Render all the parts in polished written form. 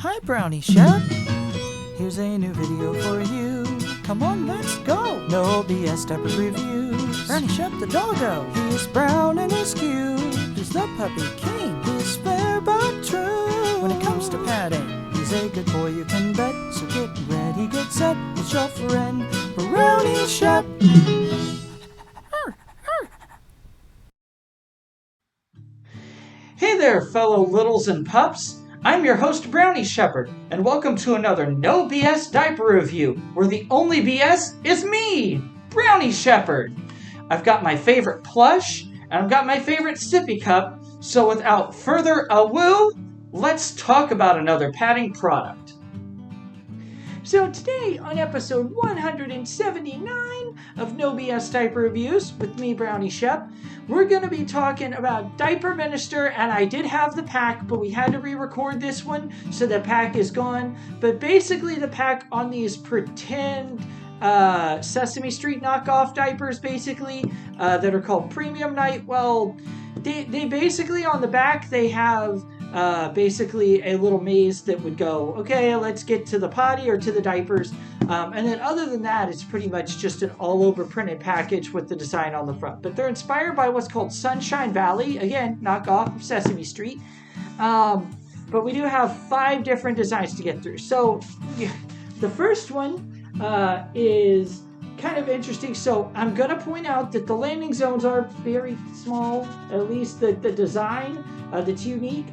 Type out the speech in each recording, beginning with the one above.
Hi, Brownie, Shep. Here's a new video for you. Come on, let's go. No BS diaper reviews. Brownie, Shep, the doggo. He's brown and he's cute. He's the puppy king. He's fair but true. When it comes to padding, he's a good boy you can bet. So get ready, get set. It's your friend, Brownie, Shep. Hey there, fellow littles and pups. I'm your host, Brownie Shepherd, and welcome to another No BS Diaper Review, where the only BS is me, Brownie Shepherd. I've got my favorite plush, and I've got my favorite sippy cup, so without further ado, let's talk about another padding product. So today, on episode 179 of No BS Diaper Reviews with me, Brownie Shep, we're going to be talking about Diaper Minister, and I did have the pack, but we had to re-record this one, so the pack is gone. But basically, the pack on these pretend Sesame Street knockoff diapers, basically, that are called Premium Night, well, they basically, on the back, they have basically a little maze that would go, okay, let's get to the potty or to the diapers. And then other than that, it's pretty much just an all-over printed package with the design on the front. But they're inspired by what's called Sunshine Valley, again, knockoff of Sesame Street. But we do have 5 different designs to get through. So the first one is kind of interesting. So I'm going to point out that the landing zones are very small, at least the design that's unique.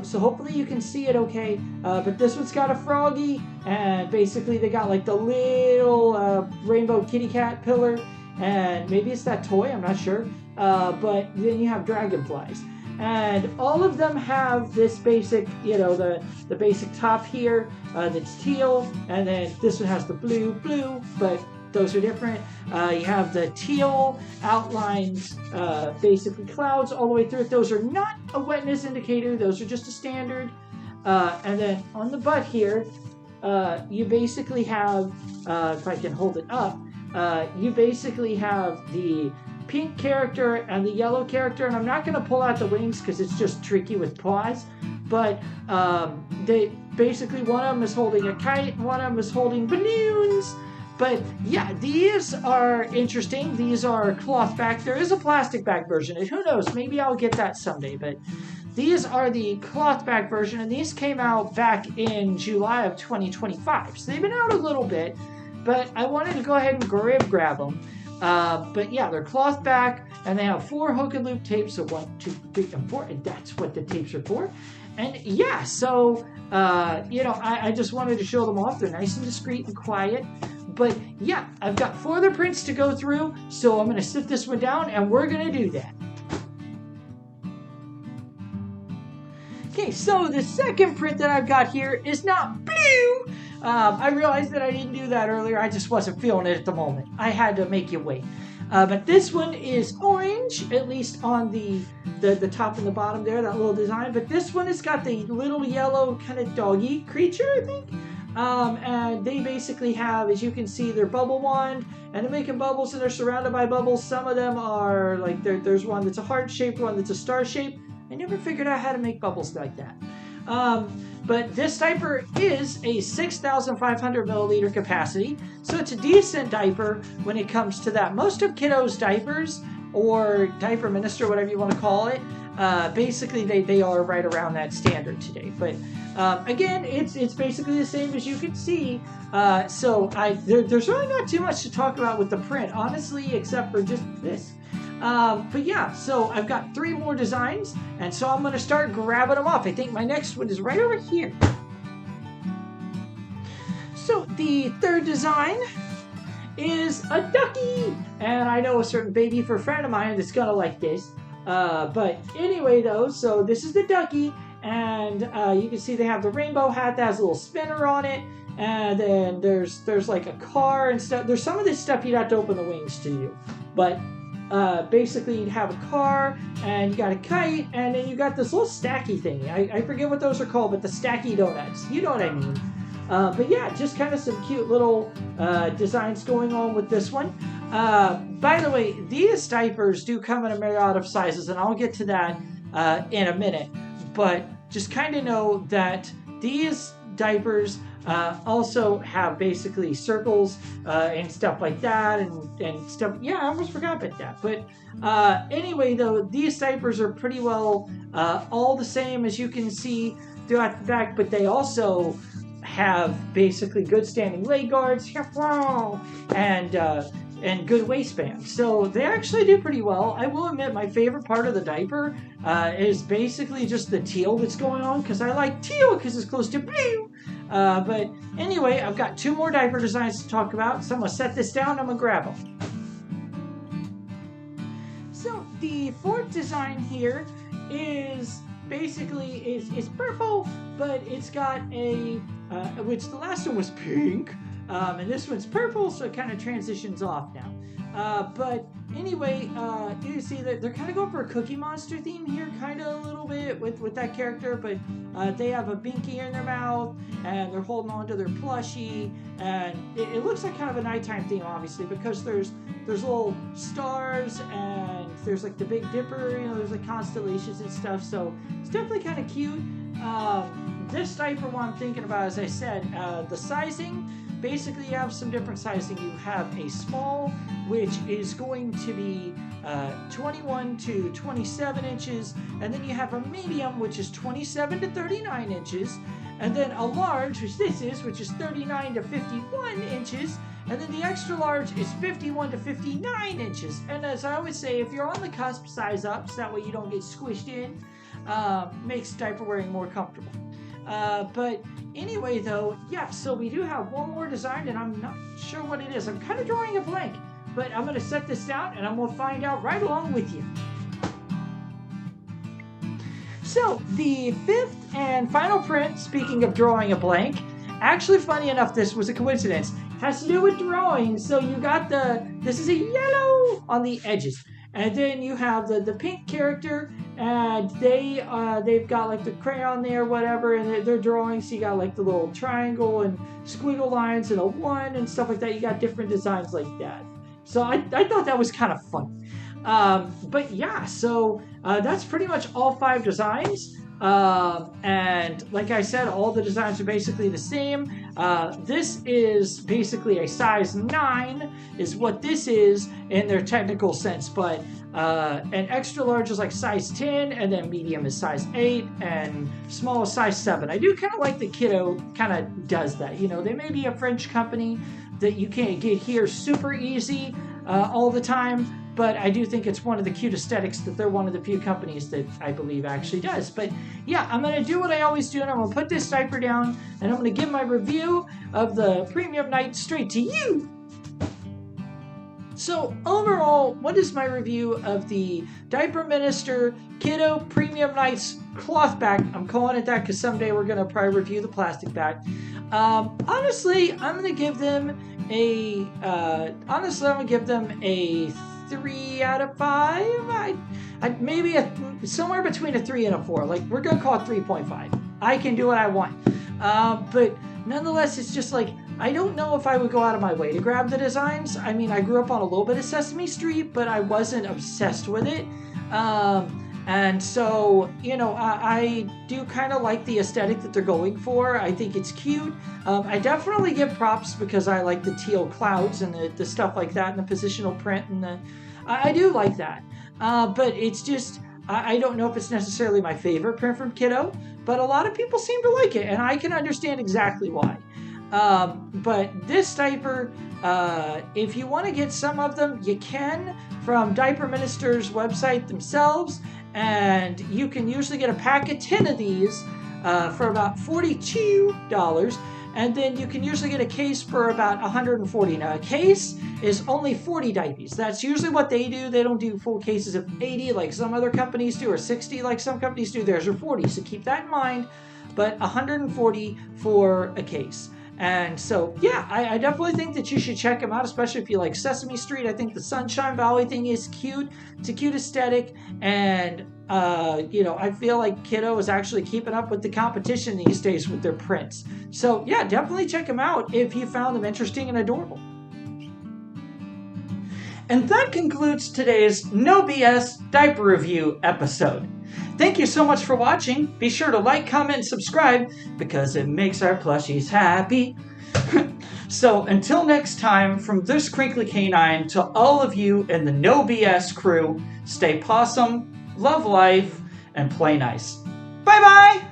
So hopefully you can see it okay. But this one's got a froggy, and basically they got like the little rainbow kitty cat pillar, and maybe it's that toy, I'm not sure. But then you have dragonflies. And all of them have this basic, the basic top here that's teal, and then this one has the blue, but those are different. You have the teal outlines, basically clouds all the way through it. Those are not a wetness indicator. Those are just a standard. And then on the butt here, you basically have, if I can hold it up, you basically have the pink character and the yellow character. And I'm not going to pull out the wings because it's just tricky with paws. But they basically, one of them is holding a kite, one of them is holding balloons. But yeah, these are interesting. These are cloth back. There is a plastic back version, and who knows, maybe I'll get that someday. But these are the cloth back version, and these came out back in July of 2025. So they've been out a little bit, but I wanted to go ahead and grab them. But yeah, they're cloth back, and they have 4 hook and loop tapes. So 1, 2, 3, and 4, and that's what the tapes are for. And yeah, so I just wanted to show them off. They're nice and discreet and quiet. But yeah, I've got 4 other prints to go through, so I'm going to sit this one down, and we're going to do that. Okay, so the second print that I've got here is not blue. I realized that I didn't do that earlier. I just wasn't feeling it at the moment. I had to make you wait. But this one is orange, at least on the top and the bottom there, that little design. But this one has got the little yellow kind of doggy creature, I think. And they basically have, as you can see, their bubble wand, and they're making bubbles, and they're surrounded by bubbles. Some of them are like, there's one that's a heart-shaped, one that's a star-shaped. I never figured out how to make bubbles like that. But this diaper is a 6,500 milliliter capacity, so it's a decent diaper when it comes to that. Most of Kiddo's diapers, or Diaper Minister, whatever you want to call it, basically they are right around that standard today. But again, it's basically the same as you can see. So there's really not too much to talk about with the print, honestly, except for just this. But yeah, so I've got 3 more designs, and so I'm going to start grabbing them off. I think my next one is right over here. So the third design is a ducky, and I know a certain baby for a friend of mine that's going to like this. But anyway, though, so this is the ducky, and you can see they have the rainbow hat that has a little spinner on it, and then there's like a car and stuff. There's some of this stuff you'd have to open the wings to do, but basically you'd have a car, and you got a kite, and then you got this little stacky thing. I forget what those are called, but the stacky donuts. You know what I mean. But yeah, just kind of some cute little designs going on with this one. By the way, these diapers do come in a myriad of sizes, and I'll get to that in a minute. But just kind of know that these diapers also have basically circles and stuff like that and stuff. Yeah, I almost forgot about that. But anyway, though, these diapers are pretty well all the same, as you can see throughout the back, but they also have basically good standing leg guards and good waistband. So they actually do pretty well. I will admit my favorite part of the diaper is basically just the teal that's going on, because I like teal because it's close to blue. But anyway, I've got 2 more diaper designs to talk about, so I'm going to set this down and I'm going to grab them. So the 4th design here is basically is purple, but it's got a which the last one was pink, and this one's purple, so it kind of transitions off now. But anyway, you see that they're kind of going for a Cookie Monster theme here, kind of a little bit with that character, but they have a binky in their mouth, and they're holding on to their plushie, and it looks like kind of a nighttime theme, obviously, because there's little stars, and there's like the Big Dipper, there's like constellations and stuff, so it's definitely kind of cute. This diaper one I'm thinking about, as I said, the sizing, basically you have some different sizing. You have a small, which is going to be 21 to 27 inches, and then you have a medium, which is 27 to 39 inches, and then a large, which this is, which is 39 to 51 inches, and then the extra large is 51 to 59 inches. And as I always say, if you're on the cusp, size up, so that way you don't get squished in. Makes diaper wearing more comfortable. But anyway, though, yeah, so we do have one more design, and I'm not sure what it is. I'm kind of drawing a blank, but I'm going to set this down, and I'm going to find out right along with you. So, the 5th and final print, speaking of drawing a blank, actually, funny enough, this was a coincidence, has to do with drawing. So you got this is a yellow on the edges, and then you have the pink character, and they've got like the crayon there, whatever, and they're drawing. So you got like the little triangle and squiggle lines and a 1 and stuff like that. You got different designs like that. So I thought that was kind of fun. But yeah, so that's pretty much all 5 designs. And like I said, all the designs are basically the same. This is basically a size 9 is what this is in their technical sense, but an extra large is like size 10, and then medium is size 8, and small is size 7. I do kind of like the Kiddo kind of does that. They may be a French company that you can't get here super easy all the time, but I do think it's one of the cute aesthetics that they're one of the few companies that I believe actually does. But yeah, I'm going to do what I always do, and I'm going to put this diaper down, and I'm going to give my review of the Premium Night straight to you. So overall, what is my review of the Diaper Minister-Kiddo Premium Nights cloth bag? I'm calling it that because someday we're going to probably review the plastic bag. Honestly, I'm going to give them a 3 out of 5. Maybe somewhere between a 3 and a 4. Like, we're gonna call it 3.5. I can do what I want, but nonetheless, it's just like I don't know if I would go out of my way to grab the designs. I mean, I grew up on a little bit of Sesame Street, but I wasn't obsessed with it. And so, I do kind of like the aesthetic that they're going for. I think it's cute. I definitely give props because I like the teal clouds and the stuff like that, and the positional print, and I do like that. But it's just, I don't know if it's necessarily my favorite print from Kiddo, but a lot of people seem to like it, and I can understand exactly why. But this diaper, if you want to get some of them, you can from Diaper Minister's website themselves. And you can usually get a pack of 10 of these for about $42. And then you can usually get a case for about $140. Now, a case is only 40 diapers. That's usually what they do. They don't do full cases of 80 like some other companies do, or 60 like some companies do. Theirs are 40, so keep that in mind. But $140 for a case. And so, yeah, I definitely think that you should check them out, especially if you like Sesame Street. I think the Sunshine Valley thing is cute. It's a cute aesthetic. And, I feel like Kiddo is actually keeping up with the competition these days with their prints. So, yeah, definitely check them out if you found them interesting and adorable. And that concludes today's No BS Diaper Review episode. Thank you so much for watching. Be sure to like, comment, and subscribe because it makes our plushies happy. So until next time, from this crinkly canine to all of you in the No BS crew, stay possum, love life, and play nice. Bye-bye!